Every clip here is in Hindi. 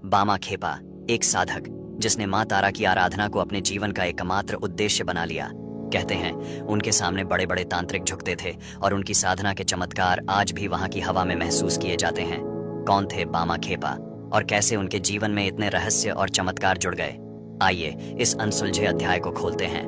बामा खेपा, एक साधक जिसने मां तारा की आराधना को अपने जीवन का एकमात्र उद्देश्य बना लिया। कहते हैं उनके सामने बड़े बड़े तांत्रिक झुकते थे और उनकी साधना के चमत्कार आज भी वहां की हवा में महसूस किए जाते हैं। कौन थे बामा खेपा और कैसे उनके जीवन में इतने रहस्य और चमत्कार जुड़ गए? आइए इस अनसुलझे अध्याय को खोलते हैं।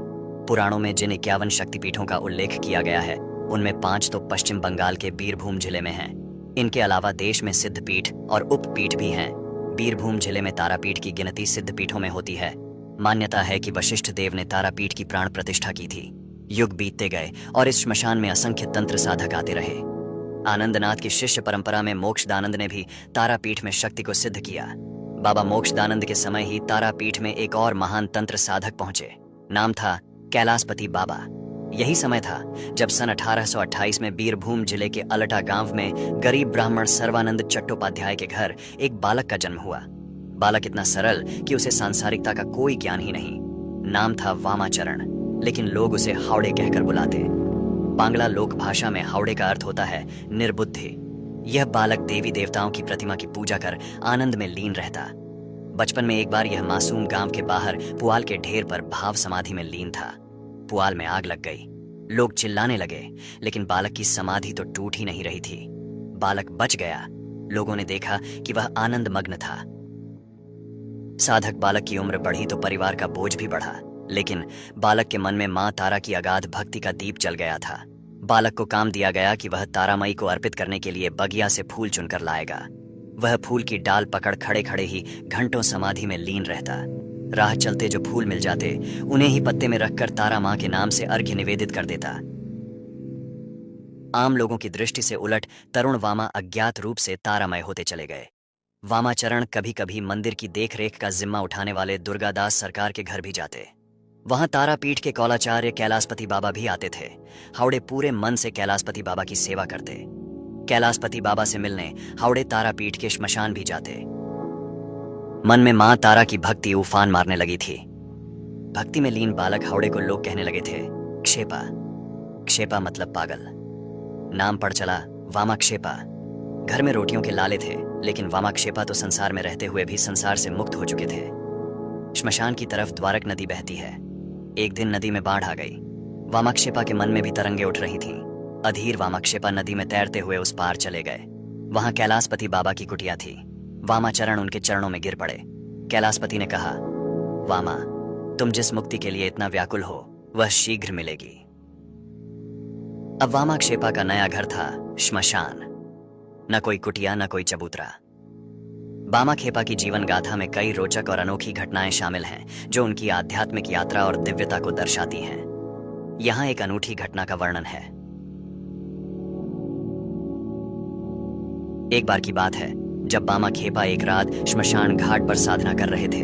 पुराणों में जिन 51 शक्तिपीठों का उल्लेख किया गया है, उनमें 5 तो पश्चिम बंगाल के बीरभूम जिले में हैं। इनके अलावा देश में सिद्धपीठ और उपपीठ भी हैं। बीरभूम जिले में तारापीठ की गिनती सिद्धपीठों में होती है। मान्यता है कि वशिष्ठ देव ने तारापीठ की प्राण प्रतिष्ठा की थी। युग बीतते गए और इस श्मशान में असंख्य तंत्र साधक आते रहे। आनंदनाथ की शिष्य परंपरा में मोक्षदानंद ने भी तारापीठ में शक्ति को सिद्ध किया। बाबा मोक्षदानंद के समय ही तारापीठ में एक और महान तंत्र साधक पहुंचे। नाम था कैलाशपति बाबा। यही समय था जब सन 1828 में बीरभूम जिले के अलटा गांव में गरीब ब्राह्मण सर्वानंद चट्टोपाध्याय के घर एक बालक का जन्म हुआ। बालक इतना सरल कि उसे सांसारिकता का कोई ज्ञान ही नहीं। नाम था वामाचरण, लेकिन लोग उसे हावड़े कहकर बुलाते। बांग्ला लोक भाषा में हावड़े का अर्थ होता है निर्बुद्धि। यह बालक देवी देवताओं की प्रतिमा की पूजा कर आनंद में लीन रहता। बचपन में एक बार यह मासूम गांव के बाहर पुआल के ढेर पर भाव समाधि में लीन था। पुआल में आग लग गई। लोग चिल्लाने लगे, लेकिन बालक की समाधि तो टूट ही नहीं रही थी। बालक बच गया। लोगों ने देखा कि वह आनंद मग्न था। साधक बालक की उम्र बढ़ी तो परिवार का बोझ भी बढ़ा, लेकिन बालक के मन में मां तारा की अगाध भक्ति का दीप जल गया था। बालक को काम दिया गया कि वह तारामयी को अर्पित करने के लिए बगिया से फूल चुनकर लाएगा। वह फूल की डाल पकड़ खड़े खड़े ही घंटों समाधि में लीन रहता। राह चलते जो फूल मिल जाते, उन्हें ही पत्ते में रखकर तारा मां के नाम से अर्घ्य निवेदित कर देता। आम लोगों की दृष्टि से उलट तरुण वामा अज्ञात रूप से तारामय होते चले गए। वामाचरण कभी कभी मंदिर की देखरेख का जिम्मा उठाने वाले दुर्गादास सरकार के घर भी जाते। वहां तारापीठ के कौलाचार्य कैलाशपति बाबा भी आते थे। हावड़े पूरे मन से कैलाशपति बाबा की सेवा करते। कैलाशपति बाबा से मिलने हावड़े तारापीठ के श्मशान भी जाते। मन में मां तारा की भक्ति उफान मारने लगी थी। भक्ति में लीन बालक हावड़े को लोग कहने लगे थे क्षेपा। क्षेपा मतलब पागल। नाम पड़ चला वामाक्षेपा। घर में रोटियों के लाले थे, लेकिन वामाक्षेपा तो संसार में रहते हुए भी संसार से मुक्त हो चुके थे। श्मशान की तरफ द्वारक नदी बहती है। एक दिन नदी में बाढ़ आ गई। वामाक्षेपा के मन में भी तरंगे उठ रही थीं। अधीर वामाक्षेपा नदी में तैरते हुए उस पार चले गए। वहां कैलाशपति बाबा की कुटिया थी। वामाचरण उनके चरणों में गिर पड़े। कैलाशपति ने कहा, वामा, तुम जिस मुक्ति के लिए इतना व्याकुल हो, वह शीघ्र मिलेगी। अब वामाक्षेपा का नया घर था श्मशान। न कोई कुटिया, न कोई चबूतरा। वामाखेपा की जीवन गाथा में कई रोचक और अनोखी घटनाएं शामिल हैं, जो उनकी आध्यात्मिक यात्रा और दिव्यता को दर्शाती हैं। यहां एक अनूठी घटना का वर्णन है। एक बार की बात है जब बामा खेपा एक रात श्मशान घाट पर साधना कर रहे थे।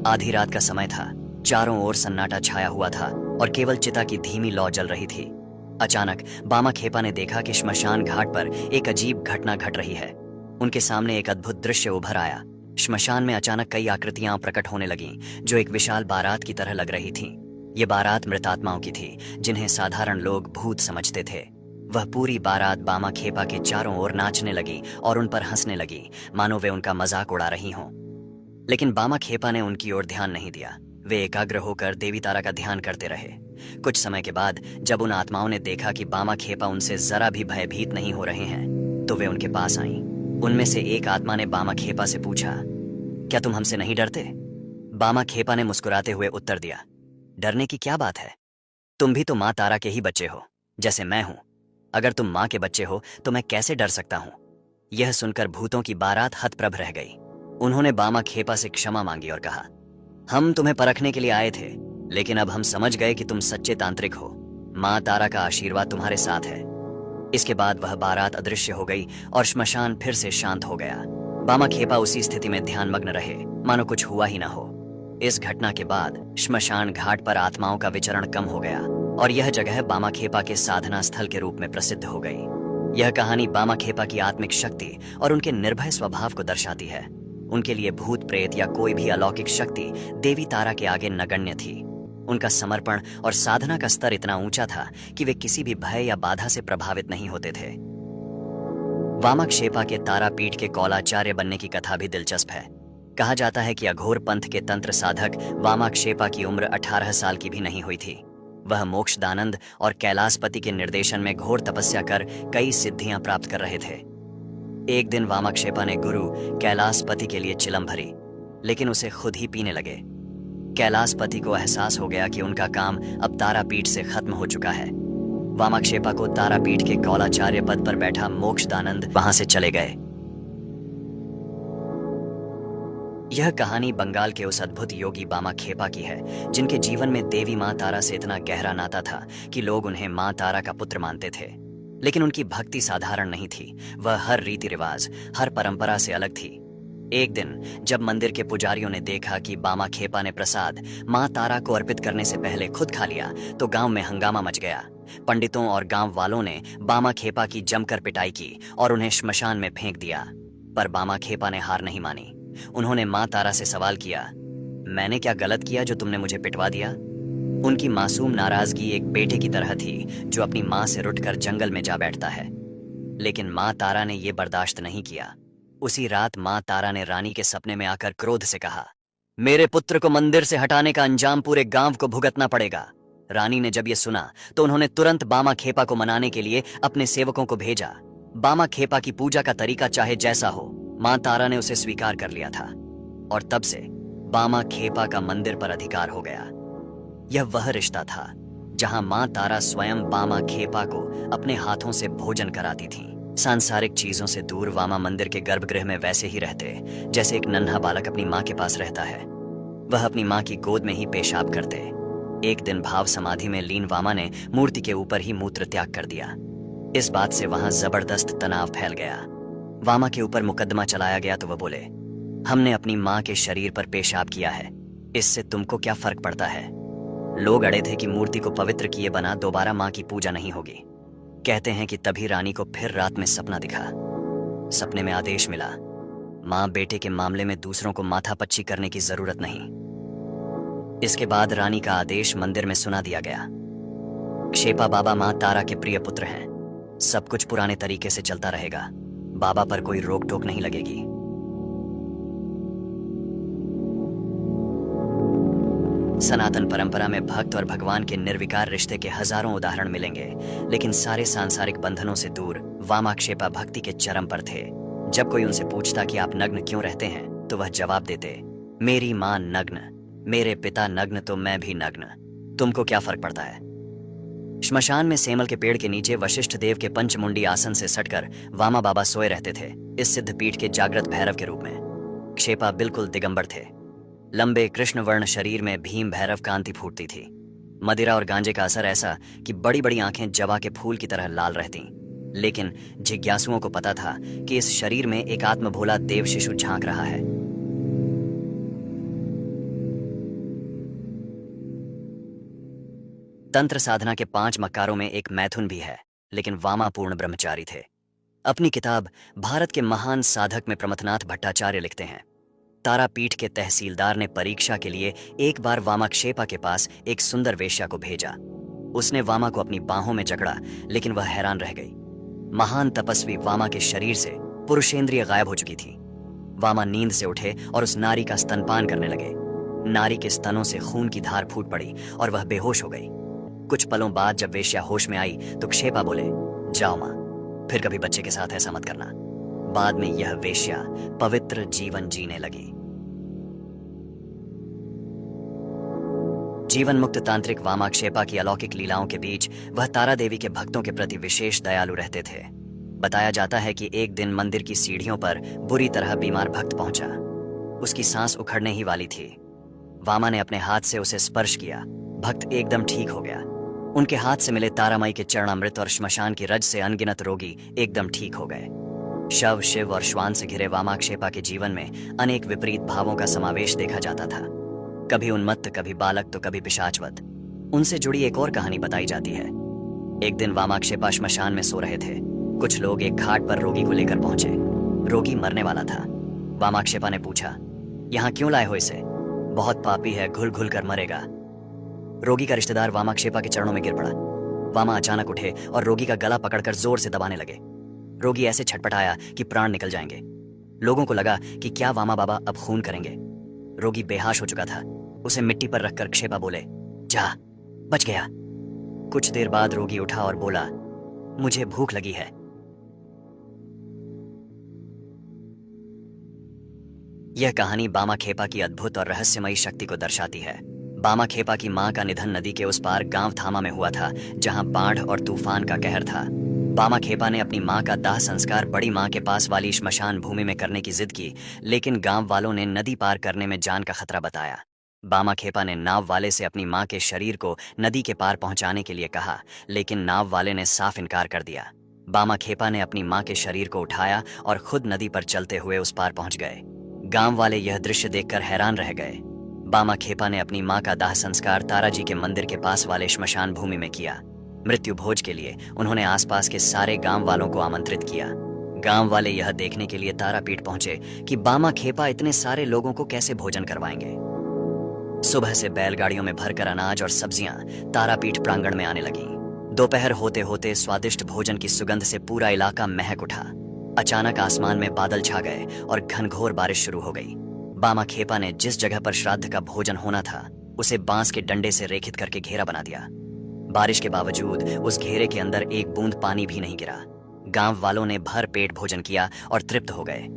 आधी रात का समय था। चारों ओर सन्नाटा छाया हुआ था और केवल चिता की धीमी लौ जल रही थी। अचानक बामा खेपा ने देखा कि श्मशान घाट पर एक अजीब घटना घट रही है। उनके सामने एक अद्भुत दृश्य उभर आया। श्मशान में अचानक कई आकृतियां प्रकट होने लगीं, जो एक विशाल बारात की तरह लग रही थीं। ये बारात मृतात्माओं की थी, जिन्हें साधारण लोग भूत समझते थे। वह पूरी बारात बामा खेपा के चारों ओर नाचने लगी और उन पर हंसने लगी, मानो वे उनका मजाक उड़ा रही हों। लेकिन बामा खेपा ने उनकी ओर ध्यान नहीं दिया। वे एकाग्र होकर देवी तारा का ध्यान करते रहे। कुछ समय के बाद जब उन आत्माओं ने देखा कि बामा खेपा उनसे जरा भी भयभीत नहीं हो रहे हैं, तो वे उनके पास आईं। उनमें से एक आत्मा ने बामा खेपा से पूछा, क्या तुम हमसे नहीं डरते? बामा खेपा ने मुस्कुराते हुए उत्तर दिया, डरने की क्या बात है? तुम भी तो माँ तारा के ही बच्चे हो, जैसे मैं हूं। अगर तुम माँ के बच्चे हो तो मैं कैसे डर सकता हूं? यह सुनकर भूतों की बारात हतप्रभ रह गई। उन्होंने बामा खेपा से क्षमा मांगी और कहा, हम तुम्हें परखने के लिए आए थे, लेकिन अब हम समझ गए कि तुम सच्चे तांत्रिक हो। माँ तारा का आशीर्वाद तुम्हारे साथ है। इसके बाद वह बारात अदृश्य हो गई और श्मशान फिर से शांत हो गया। बामा खेपा उसी स्थिति में ध्यानमग्न रहे, मानो कुछ हुआ ही ना हो। इस घटना के बाद श्मशान घाट पर आत्माओं का विचरण कम हो गया और यह जगह बामा खेपा के साधना स्थल के रूप में प्रसिद्ध हो गई। यह कहानी बामा खेपा की आत्मिक शक्ति और उनके निर्भय स्वभाव को दर्शाती है। उनके लिए भूत प्रेत या कोई भी अलौकिक शक्ति देवी तारा के आगे नगण्य थी। उनका समर्पण और साधना का स्तर इतना ऊंचा था कि वे किसी भी भय या बाधा से प्रभावित नहीं होते थे। वामाक्षेपा के तारापीठ के कौलाचार्य बनने की कथा भी दिलचस्प है। कहा जाता है कि अघोर पंथ के तंत्र साधक वामाक्षेपा की उम्र 18 साल की भी नहीं हुई थी। वह मोक्षदानंद और कैलाशपति के निर्देशन में घोर तपस्या कर कई सिद्धियां प्राप्त कर रहे थे। एक दिन वामाक्षेपा ने गुरु कैलाशपति के लिए चिलम भरी, लेकिन उसे खुद ही पीने लगे। कैलाशपति को एहसास हो गया कि उनका काम अब तारापीठ से खत्म हो चुका है। वामाक्षेपा को तारापीठ के कौलाचार्य पद पर बैठा मोक्षदानंद वहां से चले गए। यह कहानी बंगाल के उस अद्भुत योगी वामाक्षेपा की है, जिनके जीवन में देवी मां तारा से इतना गहरा नाता था कि लोग उन्हें मां तारा का पुत्र मानते थे। लेकिन उनकी भक्ति साधारण नहीं थी, वह हर रीति रिवाज, हर परंपरा से अलग थी। एक दिन जब मंदिर के पुजारियों ने देखा कि वामाक्षेपा ने प्रसाद मां तारा को अर्पित करने से पहले खुद खा लिया, तो गांव में हंगामा मच गया। पंडितों और गांव वालों ने वामाक्षेपा की जमकर पिटाई की और उन्हें श्मशान में फेंक दिया। पर वामाक्षेपा ने हार नहीं मानी। उन्होंने मां तारा से सवाल किया, मैंने क्या गलत किया जो तुमने मुझे पिटवा दिया? उनकी मासूम नाराजगी एक बेटे की तरह थी जो अपनी मां से रुठकर जंगल में जा बैठता है। लेकिन मां तारा ने यह बर्दाश्त नहीं किया। उसी रात मां तारा ने रानी के सपने में आकर क्रोध से कहा, मेरे पुत्र को मंदिर से हटाने का अंजाम पूरे गांव को भुगतना पड़ेगा। रानी ने जब यह सुना तो उन्होंने तुरंत वामाक्षेपा को मनाने के लिए अपने सेवकों को भेजा। वामाक्षेपा की पूजा का तरीका चाहे जैसा हो, मां तारा ने उसे स्वीकार कर लिया था और तब से वामाक्षेपा का मंदिर पर अधिकार हो गया। यह वह रिश्ता था जहां मां तारा स्वयं वामाक्षेपा को अपने हाथों से भोजन कराती थीं। सांसारिक चीजों से दूर वामा मंदिर के गर्भगृह में वैसे ही रहते जैसे एक नन्हा बालक अपनी मां के पास रहता है। वह अपनी मां की गोद में ही पेशाब करते। एक दिन भाव समाधि में लीन वामा ने मूर्ति के ऊपर ही मूत्र त्याग कर दिया। इस बात से वहां जबरदस्त तनाव फैल गया। वामा के ऊपर मुकदमा चलाया गया तो वह बोले, हमने अपनी मां के शरीर पर पेशाब किया है, इससे तुमको क्या फर्क पड़ता है? लोग अड़े थे कि मूर्ति को पवित्र किए बना दोबारा मां की पूजा नहीं होगी। कहते हैं कि तभी रानी को फिर रात में सपना दिखा। सपने में आदेश मिला, मां बेटे के मामले में दूसरों को माथापच्ची करने की जरूरत नहीं। इसके बाद रानी का आदेश मंदिर में सुना दिया गया। क्षेपा बाबा मां तारा के प्रिय पुत्र हैं। सब कुछ पुराने तरीके से चलता रहेगा। बाबा पर कोई रोक टोक नहीं लगेगी। सनातन परंपरा में भक्त और भगवान के निर्विकार रिश्ते के हजारों उदाहरण मिलेंगे, लेकिन सारे सांसारिक बंधनों से दूर वामाक्षेपा भक्ति के चरम पर थे। जब कोई उनसे पूछता कि आप नग्न क्यों रहते हैं, तो वह जवाब देते, मेरी मां नग्न, मेरे पिता नग्न तो मैं भी नग्न, तुमको क्या फर्क पड़ता है? श्मशान में सेमल के पेड़ के नीचे वशिष्ठ देव के पंचमुंडी आसन से सटकर वामा बाबा सोए रहते थे, इस सिद्ध पीठ के जागृत भैरव के रूप में। क्षेपा बिल्कुल दिगंबर थे। लंबे कृष्ण वर्ण शरीर में भीम भैरव कांति फूटती थी। मदिरा और गांजे का असर ऐसा कि बड़ी बड़ी आंखें जवा के फूल की तरह लाल रहती। लेकिन जिज्ञासुओं को पता था कि इस शरीर में एक आत्मभोला देव शिशु झांक रहा है। तंत्र साधना के 5 मक्कारों में एक मैथुन भी है, लेकिन वामा पूर्ण ब्रह्मचारी थे। अपनी किताब भारत के महान साधक में प्रमथनाथ भट्टाचार्य लिखते हैं, तारापीठ के तहसीलदार ने परीक्षा के लिए एक बार वामाक्षेपा के पास एक सुंदर वेश्या को भेजा। उसने वामा को अपनी बाहों में जकड़ा, लेकिन वह हैरान रह गई। महान तपस्वी वामा के शरीर से पुरुषेंद्रिय गायब हो चुकी थी। वामा नींद से उठे और उस नारी का स्तनपान करने लगे। नारी के स्तनों से खून की धार फूट पड़ी और वह बेहोश हो गई। कुछ पलों बाद जब वेश्या होश में आई तो क्षेपा बोले, जाओ मां, फिर कभी बच्चे के साथ ऐसा मत करना। बाद में यह वेश्या पवित्र जीवन जीने लगी। जीवन मुक्त तांत्रिक वामाक्षेपा की अलौकिक लीलाओं के बीच वह तारा देवी के भक्तों के प्रति विशेष दयालु रहते थे। बताया जाता है कि एक दिन मंदिर की सीढ़ियों पर बुरी तरह बीमार भक्त पहुंचा। उसकी सांस उखड़ने ही वाली थी। वामा ने अपने हाथ से उसे स्पर्श किया। भक्त एकदम ठीक हो गया। उनके हाथ से मिले तारामयी के चरणामृत और श्मशान की रज से अनगिनत रोगी एकदम ठीक हो गए। शव, शिव और श्वान से घिरे वामाक्षेपा के जीवन में अनेक विपरीत भावों का समावेश देखा जाता था। कभी उन्मत्त, कभी बालक, तो कभी पिशाचवत। उनसे जुड़ी एक और कहानी बताई जाती है। एक दिन वामाक्षेपा श्मशान में सो रहे थे। कुछ लोग एक खाट पर रोगी को लेकर पहुंचे। रोगी मरने वाला था। वामाक्षेपा ने पूछा, यहाँ क्यों लाए हो इसे? बहुत पापी है, घुल घुल कर मरेगा। रोगी का रिश्तेदार वामाक्षेपा के चरणों में गिर पड़ा। वामा अचानक उठे और रोगी का गला पकड़कर जोर से दबाने लगे। रोगी ऐसे छटपटाया कि प्राण निकल जाएंगे। लोगों को लगा कि क्या वामा बाबा अब खून करेंगे। रोगी बेहोश हो चुका था। उसे मिट्टी पर रखकर क्षेपा बोले, जा, बच गया। कुछ देर बाद रोगी उठा और बोला, मुझे भूख लगी है। यह कहानी बामा खेपा की अद्भुत और रहस्यमयी शक्ति को दर्शाती है। बामा खेपा की मां का निधन नदी के उस पार गांव थामा में हुआ था, जहां बाढ़ और तूफान का कहर था। बामा खेपा ने अपनी मां का दाह संस्कार बड़ी मां के पास वाली श्मशान भूमि में करने की जिद की, लेकिन गांव वालों ने नदी पार करने में जान का खतरा बताया। बामा खेपा ने नाव वाले से अपनी मां के शरीर को नदी के पार पहुंचाने के लिए कहा, लेकिन नाव वाले ने साफ इनकार कर दिया। बामा खेपा ने अपनी मां के शरीर को उठाया और खुद नदी पर चलते हुए उस पार पहुंच गए। गांव वाले यह दृश्य देखकर हैरान रह गए। बामा खेपा ने अपनी मां का दाह संस्कार ताराजी के मंदिर के पास वाले श्मशान भूमि में किया। मृत्यु भोज के लिए उन्होंने आसपास के सारे गांव वालों को आमंत्रित किया। गांव वाले यह देखने के लिए तारापीठ पहुंचे कि बामा खेपा इतने सारे लोगों को कैसे भोजन करवाएंगे। सुबह से बैलगाड़ियों में भरकर अनाज और सब्जियां तारापीठ प्रांगण में आने लगी। दोपहर होते होते स्वादिष्ट भोजन की सुगंध से पूरा इलाका महक उठा। अचानक आसमान में बादल छा गए और घनघोर बारिश शुरू हो गई। बामा खेपा ने जिस जगह पर श्राद्ध का भोजन होना था उसे बांस के डंडे से रेखित करके घेरा बना दिया। बारिश के बावजूद उस घेरे के अंदर एक बूंद पानी भी नहीं गिरा। गांव वालों ने भर पेट भोजन किया और तृप्त हो गए।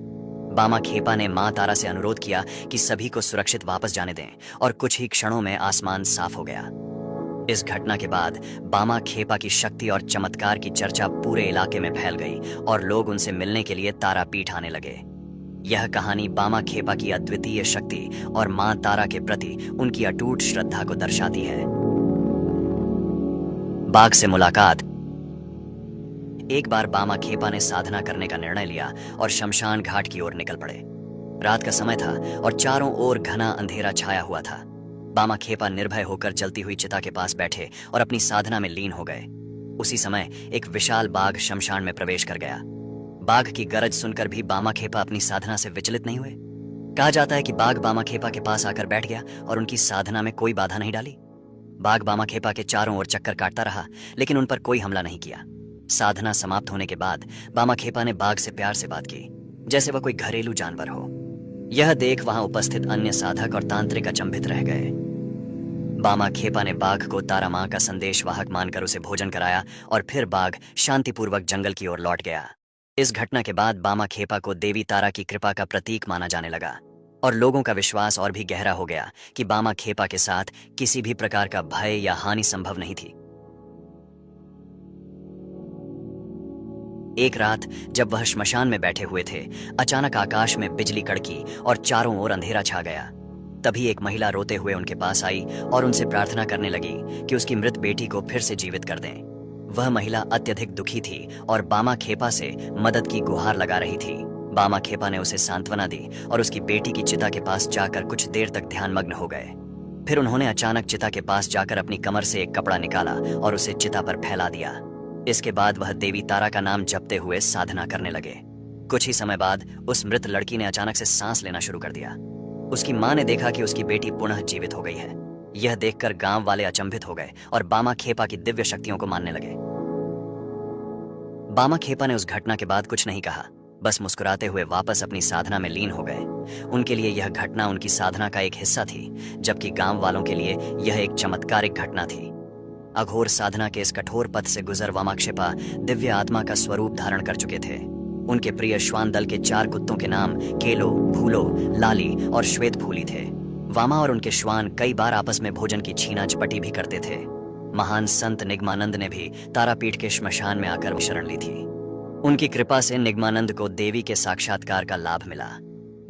बामा खेपा ने मां तारा से अनुरोध किया कि सभी को सुरक्षित वापस जाने दें, और कुछ ही क्षणों में आसमान साफ हो गया। इस घटना के बाद बामा खेपा की शक्ति और चमत्कार की चर्चा पूरे इलाके में फैल गई और लोग उनसे मिलने के लिए तारापीठ आने लगे। यह कहानी बामा खेपा की अद्वितीय शक्ति और मां तारा के प्रति उनकी अटूट श्रद्धा को दर्शाती है। बाघ से मुलाकात। एक बार बामा खेपा ने साधना करने का निर्णय लिया और शमशान घाट की ओर निकल पड़े। रात का समय था और चारों ओर घना अंधेरा छाया हुआ था। बामा खेपा निर्भय होकर जलती हुई चिता के पास बैठे और अपनी साधना में लीन हो गए। उसी समय एक विशाल बाघ शमशान में प्रवेश कर गया। बाघ की गरज सुनकर भी बामा खेपा अपनी साधना से विचलित नहीं हुए। कहा जाता है कि बाघ बामा खेपा के पास आकर बैठ गया और उनकी साधना में कोई बाधा नहीं डाली। बाघ बामा खेपा के चारों ओर चक्कर काटता रहा, लेकिन उन पर कोई हमला नहीं किया। साधना समाप्त होने के बाद बामा खेपा ने बाघ से प्यार से बात की, जैसे वह कोई घरेलू जानवर हो। यह देख वहां उपस्थित अन्य साधक और तांत्रिक अचंभित रह गए। बामा खेपा ने बाघ को तारा मां का संदेशवाहक मानकर उसे भोजन कराया और फिर बाघ शांतिपूर्वक जंगल की ओर लौट गया। इस घटना के बाद बामा खेपा को देवी तारा की कृपा का प्रतीक माना जाने लगा और लोगों का विश्वास और भी गहरा हो गया कि बामा खेपा के साथ किसी भी प्रकार का भय या हानि संभव नहीं थी। एक रात जब वह श्मशान में बैठे हुए थे, अचानक आकाश में बिजली कड़की और चारों ओर अंधेरा छा गया। तभी एक महिला रोते हुए उनके पास आई और उनसे प्रार्थना करने लगी कि उसकी मृत बेटी को फिर से जीवित कर दें। वह महिला अत्यधिक दुखी थी और बामा खेपा से मदद की गुहार लगा रही थी। बामा खेपा ने उसे सांत्वना दी और उसकी बेटी की चिता के पास जाकर कुछ देर तक ध्यानमग्न हो गए। फिर उन्होंने अचानक चिता के पास जाकर अपनी कमर से एक कपड़ा निकाला और उसे चिता पर फैला दिया। इसके बाद वह देवी तारा का नाम जपते हुए साधना करने लगे। कुछ ही समय बाद उस मृत लड़की ने अचानक से सांस लेना शुरू कर दिया। उसकी मां ने देखा कि उसकी बेटी पुनः जीवित हो गई है। यह देखकर गांव वाले अचंभित हो गए और बामा खेपा की दिव्य शक्तियों को मानने लगे। बामा खेपा ने उस घटना के बाद कुछ नहीं कहा, बस मुस्कुराते हुए वापस अपनी साधना में लीन हो गए। उनके लिए यह घटना उनकी साधना का एक हिस्सा थी, जबकि गांव वालों के लिए यह एक चमत्कारिक घटना थी। अघोर साधना के इस कठोर पथ से गुजर वामा खेपा दिव्य आत्मा का स्वरूप धारण कर चुके थे। उनके प्रिय श्वान दल के 4 कुत्तों के नाम केलो, फूलो, लाली और श्वेत फूली थे। वामा और उनके श्वान कई बार आपस में भोजन की छीना झपटी भी करते थे। महान संत निगमानंद ने भी तारापीठ के श्मशान में आकर शरण ली थी। उनकी कृपा से निगमानंद को देवी के साक्षात्कार का लाभ मिला।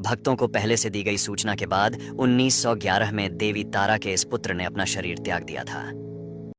भक्तों को पहले से दी गई सूचना के बाद 1911 में देवी तारा के इस पुत्र ने अपना शरीर त्याग दिया था।